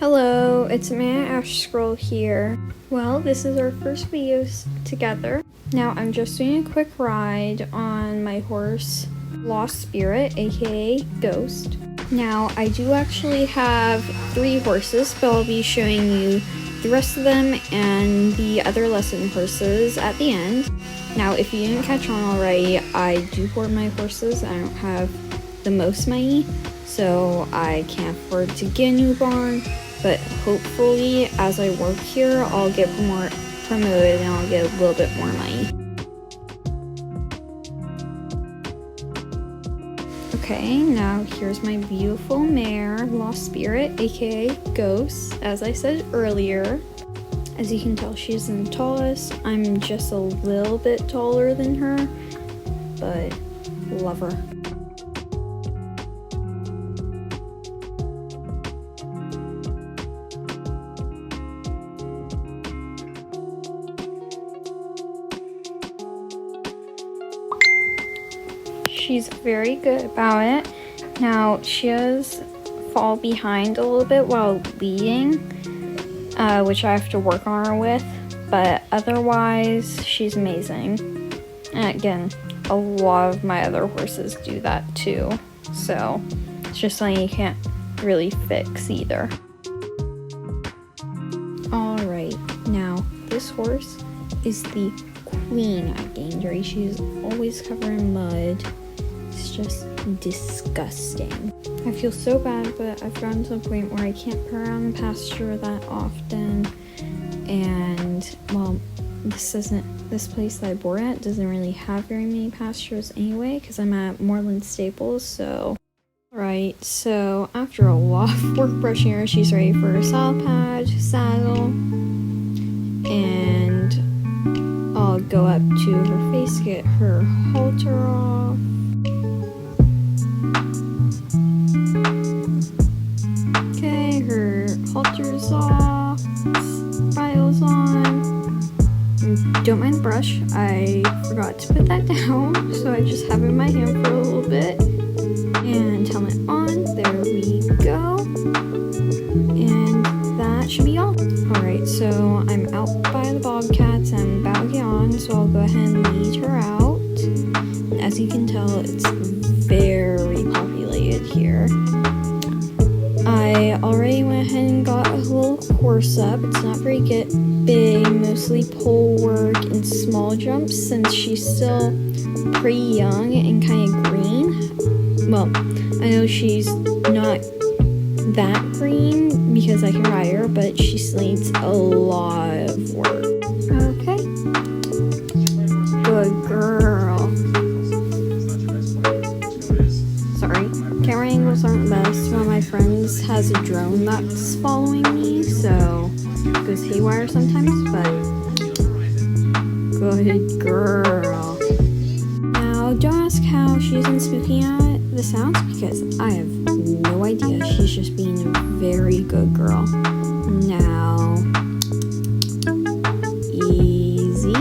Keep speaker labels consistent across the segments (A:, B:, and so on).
A: Hello, it's Amanda Ash Scroll here. Well, this is our first video together. Now, I'm just doing a quick ride on my horse, Lost Spirit, aka Ghost. Now, I do actually have 3 horses, but I'll be showing you the rest of them and the other lesson horses at the end. Now, if you didn't catch on already, I do hoard my horses. I don't have the most money, so I can't afford to get a new barn. But hopefully, as I work here, I'll get more promoted and I'll get a little bit more money. Okay, now here's my beautiful mare, Lost Spirit, aka Ghost, as I said earlier. As you can tell, she's the tallest. I'm just a little bit taller than her, but love her. She's very good about it. Now, she does fall behind a little bit while leading, which I have to work on her with, but otherwise, she's amazing. And again, a lot of my other horses do that too, so it's just something you can't really fix either. Alright, now this horse is the queen at Gangery. She's always covered in mud. It's just disgusting. I feel so bad, but I've gotten to a point where I can't put her on pasture that often. And well, this place that I board at doesn't really have very many pastures anyway, because I'm at Moreland Stables. So alright, so after a lot of work brushing her, she's ready for her saddle pad, saddle, and I'll go up to her face, get her halter off. Okay, her halter's off, bridle's on. Don't mind the brush, I forgot to put that down, so I just have it in my hand for a little bit. And helmet on, there we go. And that should be all. Alright, so I'm out by the bobcats, I'm about to get on, so I'll go ahead and lead her out. And as you can tell, it's very populated here. I already went ahead and got a little course up. It's not very big, mostly pole work and small jumps since she's still pretty young and kind of green. Well, I know she's not that green because I can ride her, but she still needs a lot of work. Okay. Good girl. Sorry, camera angles aren't the best. One of my friends has a drone that's following me, so it goes haywire sometimes, but good girl. Now, don't ask how she isn't spooking at the sounds because I have no idea. She's just being a very good girl. Now, easy,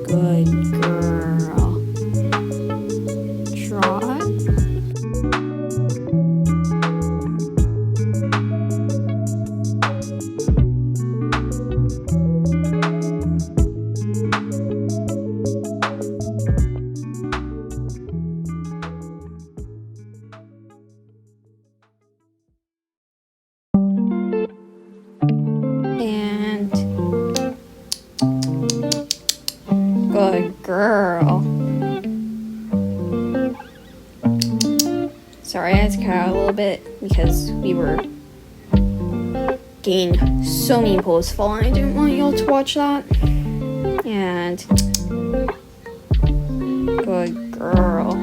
A: good girl. Trot. And good girl. Sorry, I had to cut out a little bit because we were getting so many poles falling. I didn't want y'all to watch that. And good girl.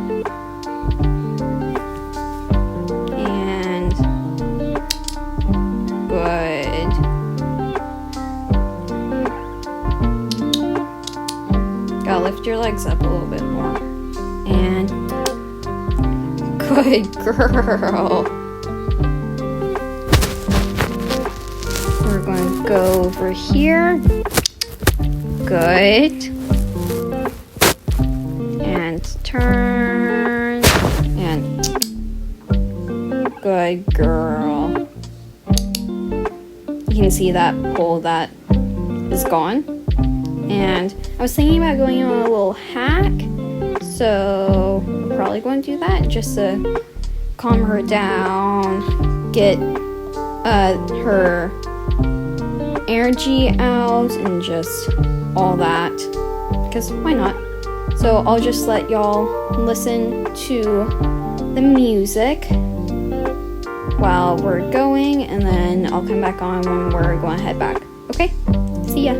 A: And good. Gotta lift your legs up a little bit more. And good girl. We're going to go over here. Good. And turn. And good girl. can see that pole that is gone. And I was thinking about going on a little hack, so I'm probably going to do that just to calm her down, get her energy out, and just all that, because why not? So I'll just let y'all listen to the music while we're going, and then I'll come back on when we're going to head back. Okay? See ya.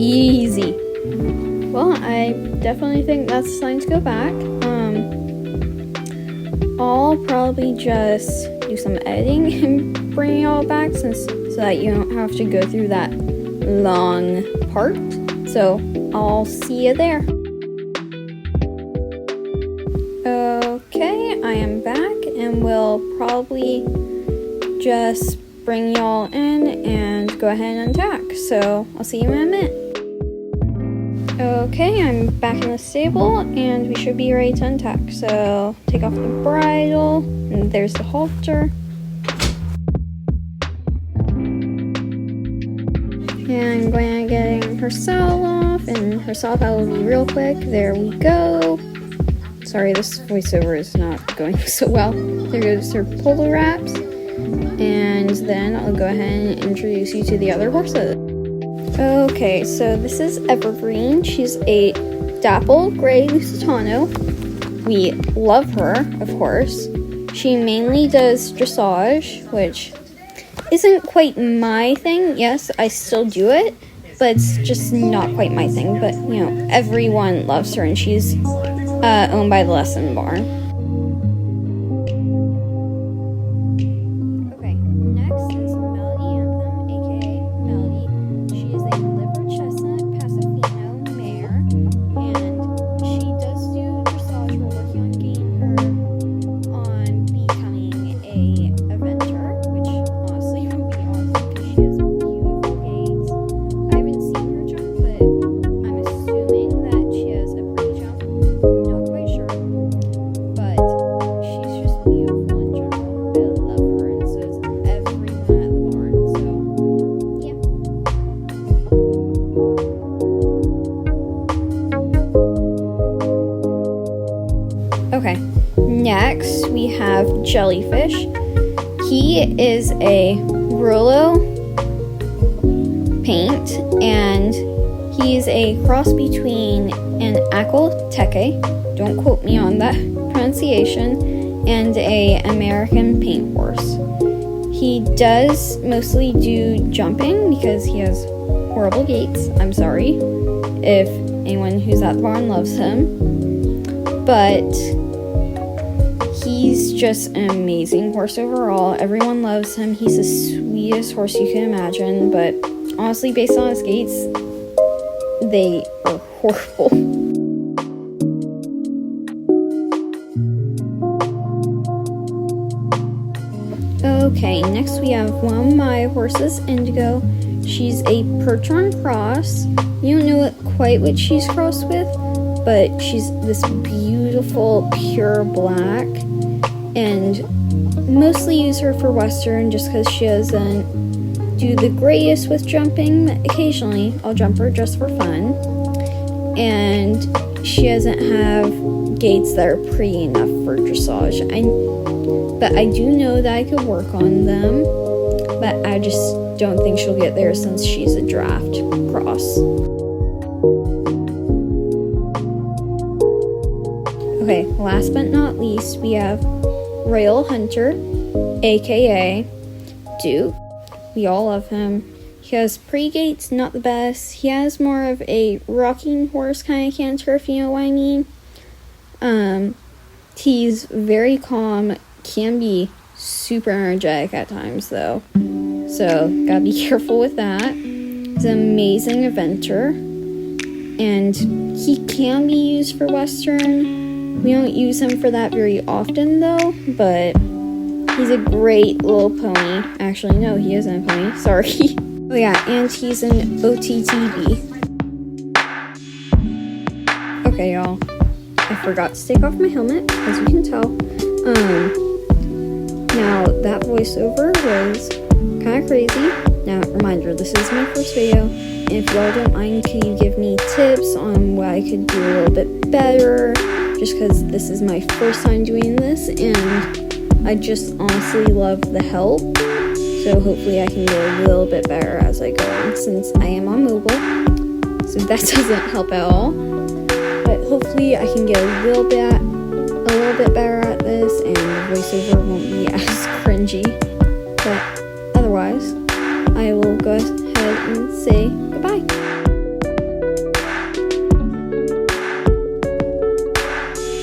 A: Easy. Well, I definitely think that's time to go back. I'll probably just do some editing and bring it all back so that you don't have to go through that long part. So I'll see you there. Okay, I am back, and we'll probably just bring y'all in and go ahead and attack. So I'll see you in a minute. Okay, I'm back in the stable, and we should be ready to attack. So take off the bridle, and there's the halter. And I'm going to get her saddle off, and her saddle battle will be real quick. There we go. Sorry, this voiceover is not going so well. There goes her polo wraps. And then I'll go ahead and introduce you to the other horses. Okay, so this is Evergreen. She's a dapple gray Lusitano. We love her, of course. She mainly does dressage, which isn't quite my thing. Yes, I still do it, but it's just not quite my thing. But, you know, everyone loves her, and she's owned by the Lesson Barn. Okay, next is Melody Anthem, aka Melody. She is a liver chestnut Pasofino mare, and she does do dressage. We're working on getting her on becoming a eventer, which honestly would be awesome because she has beautiful gaits. I haven't seen her jump, but I'm assuming that she has a pretty jump. Not quite sure, but she's just beautiful in general. I love her, and so does everyone at the barn. So yeah. Okay, next we have Jellyfish. He is a Rolo paint, and he's a cross between an Akolteke, don't quote me on that pronunciation, and a American paint horse. He does mostly do jumping because he has horrible gaits. I'm sorry if anyone who's at the barn loves him, but he's just an amazing horse overall. Everyone loves him. He's the sweetest horse you can imagine, but honestly, based on his gaits, they are horrible. Okay, next we have one of my horses, Indigo. She's a Percheron cross. You don't know quite what she's crossed with, but she's this beautiful pure black, and mostly use her for Western just because she doesn't do the greatest with jumping. Occasionally I'll jump her just for fun, and she doesn't have gaits that are pretty enough for dressage. But I do know that I could work on them, but I just don't think she'll get there since she's a draft cross. Okay, last but not least, we have Royal Hunter, aka Duke. We all love him. He has pretty gaits, not the best. He has more of a rocking horse kind of canter, if you know what I mean. He's very calm, can be super energetic at times though, so gotta be careful with that. He's an amazing eventer, and he can be used for Western. We don't use him for that very often though, but he's a great little pony. Actually, no, he isn't a pony, sorry. Oh yeah, and he's an OTTB. Okay, y'all, I forgot to take off my helmet, as you can tell. Now that voiceover was kind of crazy. Now, reminder, this is my first video, and if y'all don't mind, can you give me tips on what I could do a little bit better, just because this is my first time doing this, and I just honestly love the help, so hopefully I can get a little bit better as I go on, since I am on mobile, so that doesn't help at all, but hopefully I can get a little bit better at this, and the voiceover won't be as cringy.